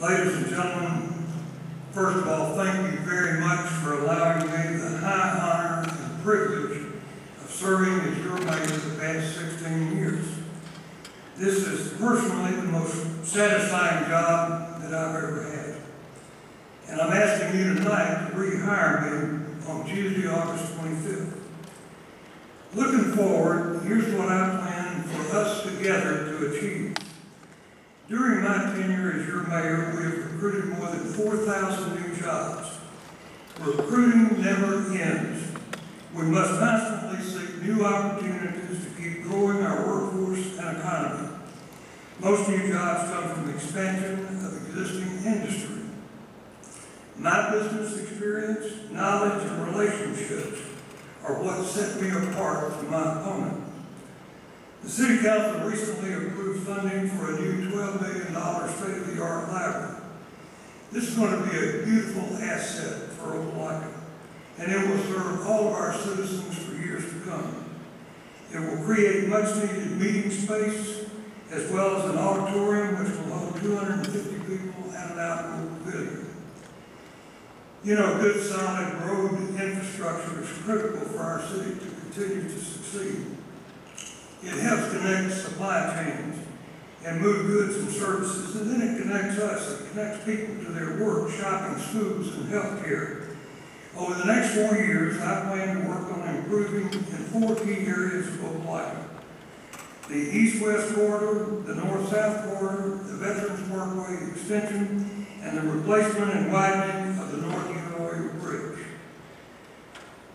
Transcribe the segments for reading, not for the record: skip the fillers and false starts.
Ladies and gentlemen, first of all, thank you very much for allowing me the high honor and privilege of serving as your mayor the past 16 years. This is personally the most satisfying job that I've ever had. And I'm asking you tonight to rehire me on Tuesday, August 25th. Looking forward, here's what I plan for us together to achieve. During my tenure as your mayor, we have recruited more than 4,000 new jobs. Recruiting never ends. We must constantly seek new opportunities to keep growing our workforce and economy. Most new jobs come from expansion of existing industry. My business experience, knowledge, and relationships are what set me apart from my opponent. The City Council recently approved funding for a new $12 million state-of-the-art library. This is going to be a beautiful asset for Opelika, and it will serve all of our citizens for years to come. It will create much-needed meeting space, as well as an auditorium which will hold 250 people and an outdoor pavilion. You know, good solid road infrastructure is critical for our city to continue to succeed. It helps connect supply chains and move goods and services, and then it connects us. It connects people to their work, shopping, schools, and health care. Over the next 4 years, I plan to work on improving in 4 key areas of Opelika: the east-west corridor, the north-south corridor, the Veterans Parkway extension, and the replacement and widening of the North Illinois Bridge.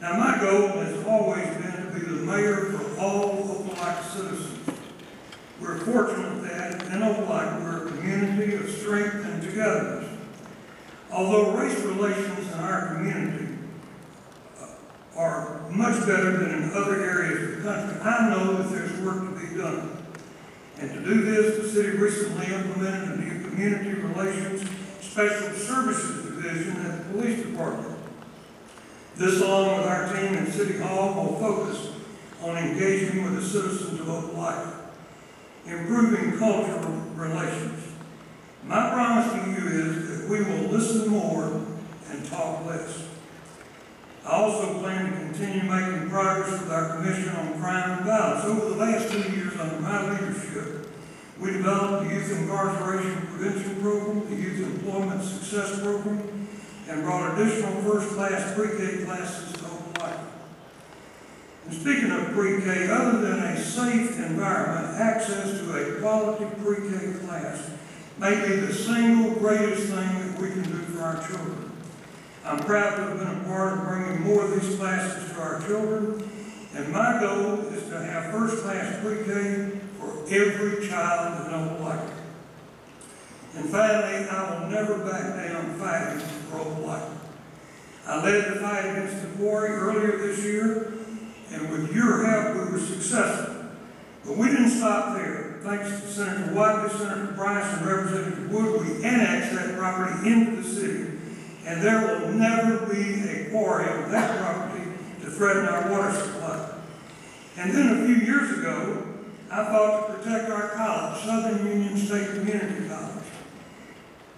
Now, my goal has always been to be the mayor for all Opelika citizens. We're fortunate that in Opelika we're a community of strength and togetherness. Although race relations in our community are much better than in other areas of the country, I know that there's work to be done. And to do this, the city recently implemented a new community relations special services division at the police department. This, along with our team in City Hall, will focus on engaging with the citizens of Opelika, improving cultural relations. My promise to you is that we will listen more and talk less. I also plan to continue making progress with our Commission on Crime and Violence. Over the last 2 years under my leadership, we developed the Youth Incarceration Prevention Program, the Youth Employment Success Program, and brought additional first-class pre-K classes to Opelika. And speaking of pre-K, other than a safe environment, access to a quality pre-K class may be the single greatest thing that we can do for our children. I'm proud to have been a part of bringing more of these classes to our children, and my goal is to have first-class pre-K for every child in Opelika. And finally, I will never back down fighting for Opelika. I led the fight against the quarry earlier this year, and with your help, we were successful. But we didn't stop there. Thanks to Senator Whiteley, Senator Price, and Representative Wood, we annexed that property into the city, and there will never be a quarry on that property to threaten our water supply. And then a few years ago, I fought to protect our college, Southern Union State Community College.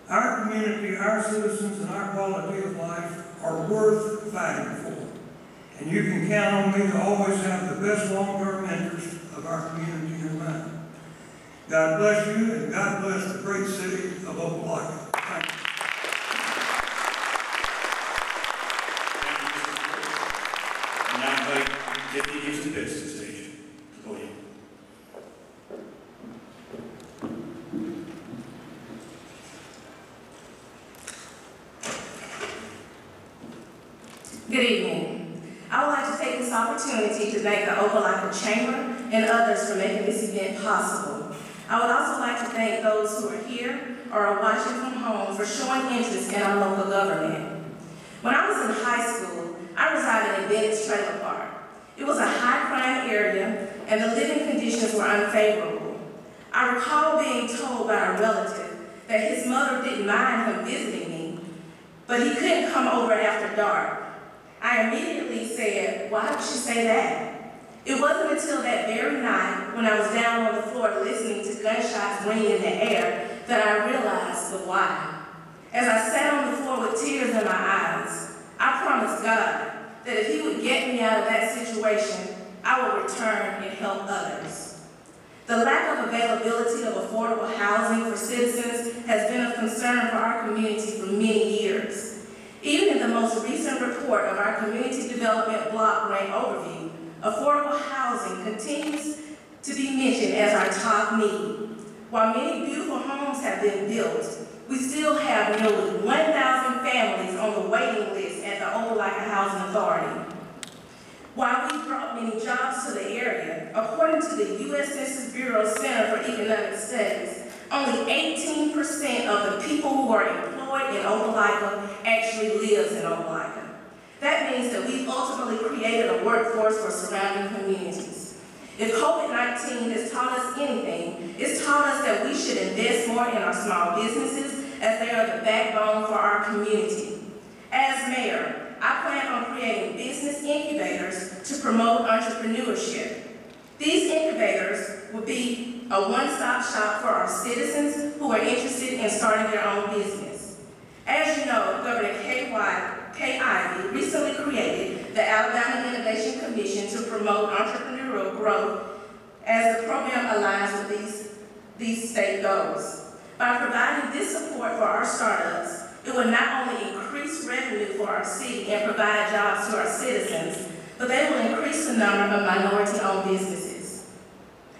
Our community, our citizens, and our quality of life are worth fighting for. And you can count on me to always have the best long-term interest of our community in mind. God bless you, and God bless the great city of Opelika. Thank you. And I invite Tiffany Gibson-Pitts to the stage, to the podium. Good evening. I would like to take this opportunity to thank the Opelika Chamber and others for making this event possible. I would also like to thank those who are here or are watching from home for showing interest in our local government. When I was in high school, I resided in Bennett's Trailer Park. It was a high-crime area, and the living conditions were unfavorable. I recall being told by a relative that his mother didn't mind him visiting me, but he couldn't come over after dark. I immediately said, "Why would she say that?" It wasn't until that very night, when I was down on the floor listening to gunshots ring in the air, that I realized the why. As I sat on the floor with tears in my eyes, I promised God that if He would get me out of that situation, I would return and help others. The lack of availability of affordable housing for citizens has been a concern for our community for many years. Even in the most recent report of our Community Development Block Grant Overview, affordable housing continues to be mentioned as our top need. While many beautiful homes have been built, we still have nearly 1,000 families on the waiting list at the Opelika Housing Authority. While we've brought many jobs to the area, according to the U.S. Census Bureau Center for Economic Studies, only 18% of the people who are employed in Opelika actually lives in Opelika. That means that we've ultimately created a workforce for surrounding communities. If COVID-19 has taught us anything, it's taught us that we should invest more in our small businesses as they are the backbone for our community. As mayor, I plan on creating business incubators to promote entrepreneurship. These incubators will be a one-stop shop for our citizens who are interested in starting their own business. As you know, Governor Kay Ivey recently created the Alabama Innovation Commission to promote entrepreneurial growth as the program aligns with these state goals. By providing this support for our startups, it will not only increase revenue for our city and provide jobs to our citizens, but they will increase the number of minority-owned businesses.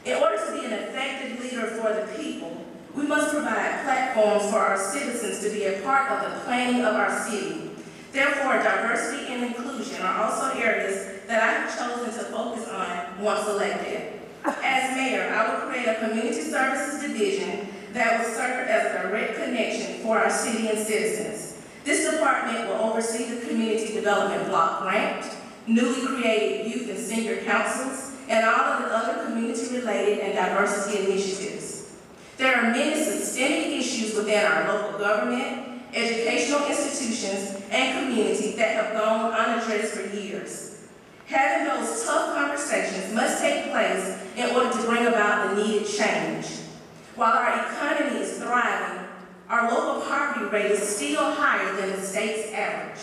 In order to be an effective leader for the people, we must provide platforms for our citizens to be a part of the planning of our city. Therefore, diversity and inclusion are also areas that I have chosen to focus on once elected. As mayor, I will create a community services division that will serve as a direct connection for our city and citizens. This department will oversee the Community Development Block Grant, newly created youth and senior councils, and all of the other community-related and diversity initiatives. There are many systemic issues within our local government, educational institutions, and community that have gone unaddressed for years. Having those tough conversations must take place in order to bring about the needed change. While our economy is thriving, our local poverty rate is still higher than the state's average.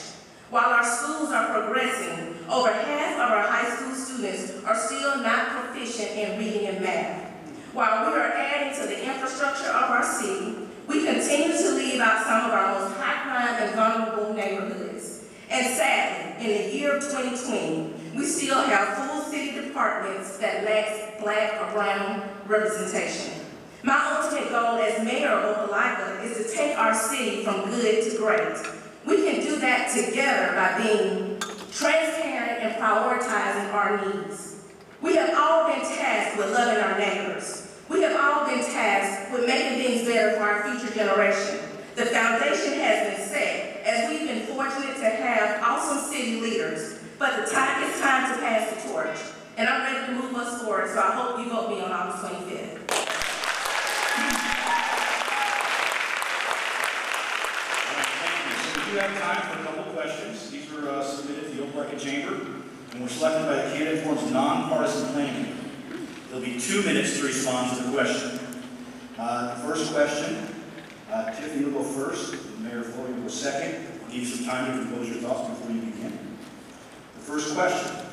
While our schools are progressing, over half of our high school students are still not proficient in reading and math. While we are adding to the infrastructure of our city, we continue to leave out some of our most high-crime and vulnerable neighborhoods. And sadly, in the year of 2020, we still have full city departments that lack Black or brown representation. My ultimate goal as mayor of Opelika is to take our city from good to great. We can do that together by being transparent and prioritizing our needs. We have all been tasked with loving our neighbors. We have all been tasked with making things better for our future generation. The foundation has been set as we've been fortunate to have awesome city leaders, but it's time to pass the torch. And I'm ready to move us forward, so I hope you vote me on August 25th. We do have time for a couple of questions. These were submitted to the Opelika Chamber and were selected by the Candidate Forum's nonpartisan planning committee. There'll be 2 minutes to respond to the question. The first question, Tiffany will go first, Mayor Floyd will go second. I'll give you some time to compose your thoughts before you begin. The first question,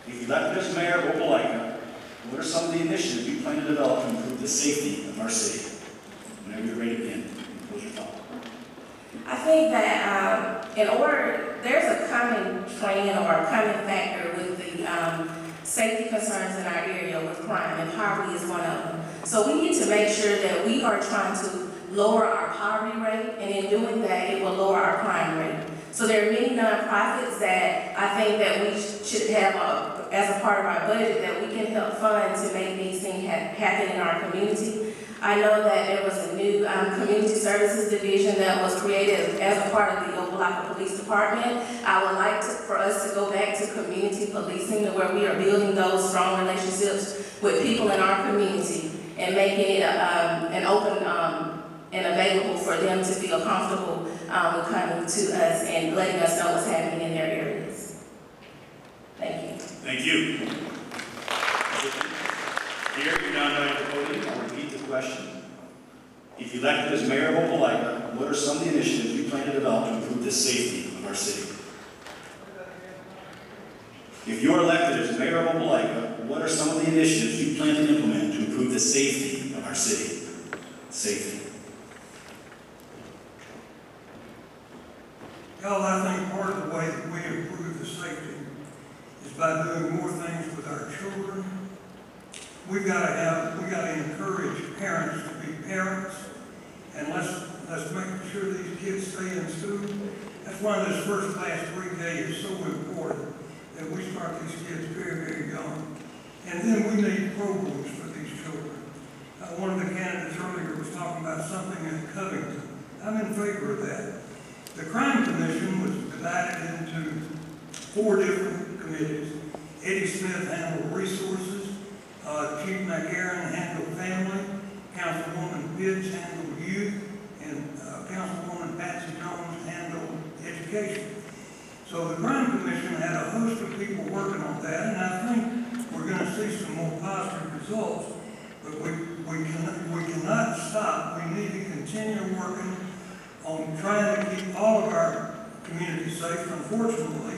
if elected as mayor of Opelika, what are some of the initiatives you plan to develop to improve the safety of our city? Whenever you're ready to begin, compose your thoughts. I think that there's a common trend or a common factor with the safety concerns in our area with crime, and poverty is one of them. So we need to make sure that we are trying to lower our poverty rate, and in doing that, it will lower our crime rate. So there are many nonprofits that I think that we should have as a part of our budget that we can help fund to make these things happen in our community. I know that there was a new community services division that was created as a part of the Opelika Police Department. I would like for us to go back to community policing, to where we are building those strong relationships with people in our community and making it an open and available for them to feel comfortable with coming to us and letting us know what's happening in their areas. Thank you. Thank you. Here, you're now invited to the podium. I'll repeat the question. If elected as mayor of Opelika, what are some of the initiatives you plan to develop to improve the safety of our city? If you're elected as mayor of Opelika, what are some of the initiatives you plan to implement to improve the safety of our city? Safety. Y'all, I think part of the way that we improve the safety is by doing more things with our children. We gotta encourage parents to be parents, and let's make sure these kids stay in school. That's why this first class 3K is so important, that we start these kids very, very young. And then we need programs for these children. One of the candidates earlier was talking about something in Covington. I'm in favor of that. The Crime Commission was divided into 4 different committees. Eddie Smith handled resources, Chief McCarron handled family, Councilwoman Pitts handled youth, and Councilwoman Patsy Jones handled education. So the Crime Commission had a host of people working on that, and I think we're going to see some more positive results. But we cannot stop. We need to continue working on trying to keep all of our communities safe. Unfortunately,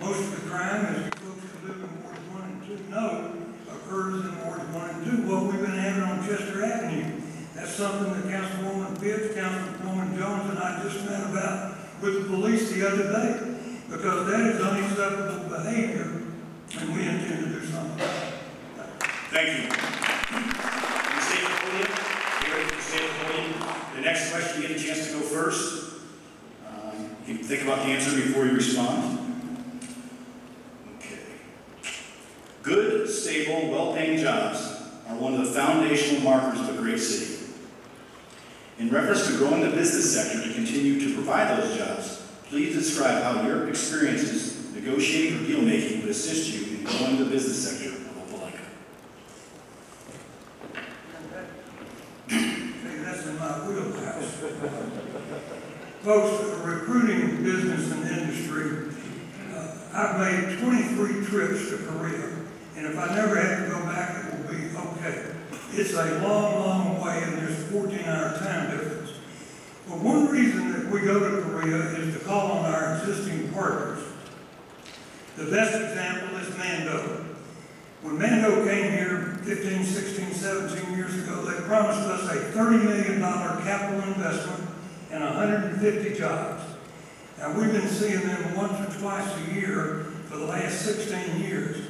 most of the crime, as the folks who live in Wards 1 and 2 know, occurs in Wards 1 and 2. What we've been having on Chester Avenue, that's something that Councilwoman Pitts, Councilwoman Jones, and I just met about with the police the other day, because that is unacceptable behavior, and we intend to do something about it. Thank you. You stay at the podium. Gary, you stay at the podium. The next question, you get a chance to go first. You can think about the answer before you respond. Okay. Good, stable, well-paying jobs are one of the foundational markers of a great city. In reference to growing the business sector to continue to provide those jobs, please describe how your experiences negotiating or deal-making would assist you in growing the business sector of Opelika. That's in my wheelhouse. Folks, recruiting business and industry, I've made 23 trips to Korea, and if I never have to go back, it will be okay. It's a long, long way, and there's a 14-hour time difference. But one reason that we go to Korea is to call on our existing partners. The best example is Mando. When Mando came here 15, 16, 17 years ago, they promised us a $30 million capital investment and 150 jobs. Now, we've been seeing them once or twice a year for the last 16 years.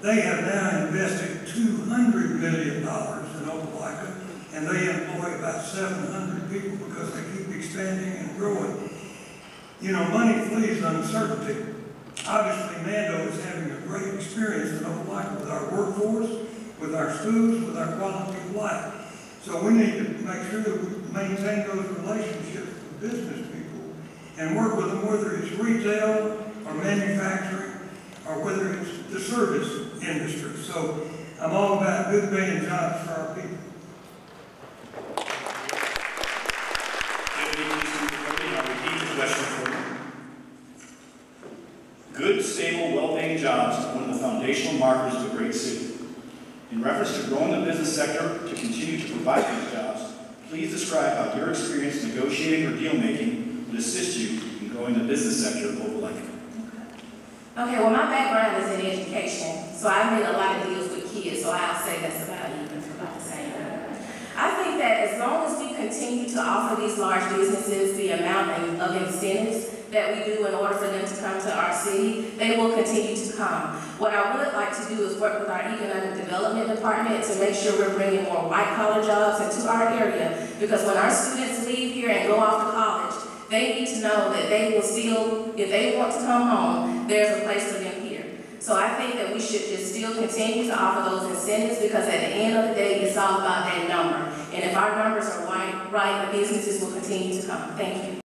They have now invested $200 million in Opelika, and they employ about 700 people because they keep expanding and growing. You know, money flees uncertainty. Obviously, Mando is having a great experience in Opelika with our workforce, with our schools, with our quality of life. So we need to make sure that we maintain those relationships with business people and work with them, whether it's retail or manufacturing or whether it's the service industry. So I'm all about good paying jobs for our people. I'll repeat the question for you. Good, stable, well-paying jobs are one of the foundational markers of a great city. In reference to growing the business sector to continue to provide these jobs, please describe how your experience negotiating or deal-making would assist you in growing the business sector of Opelika. Okay, well, my background is in education, so I've made a lot of deals with kids, so I'll say that's about even for about the same. I think that as long as we continue to offer these large businesses the amount of incentives that we do in order for them to come to our city, they will continue to come. What I would like to do is work with our economic development department to make sure we're bringing more white-collar jobs into our area, because when our students leave here and go off to college, they need to know that they will still, if they want to come home, there's a place for them here. So I think that we should just still continue to offer those incentives, because at the end of the day, it's all about that number. And if our numbers are right, the businesses will continue to come. Thank you.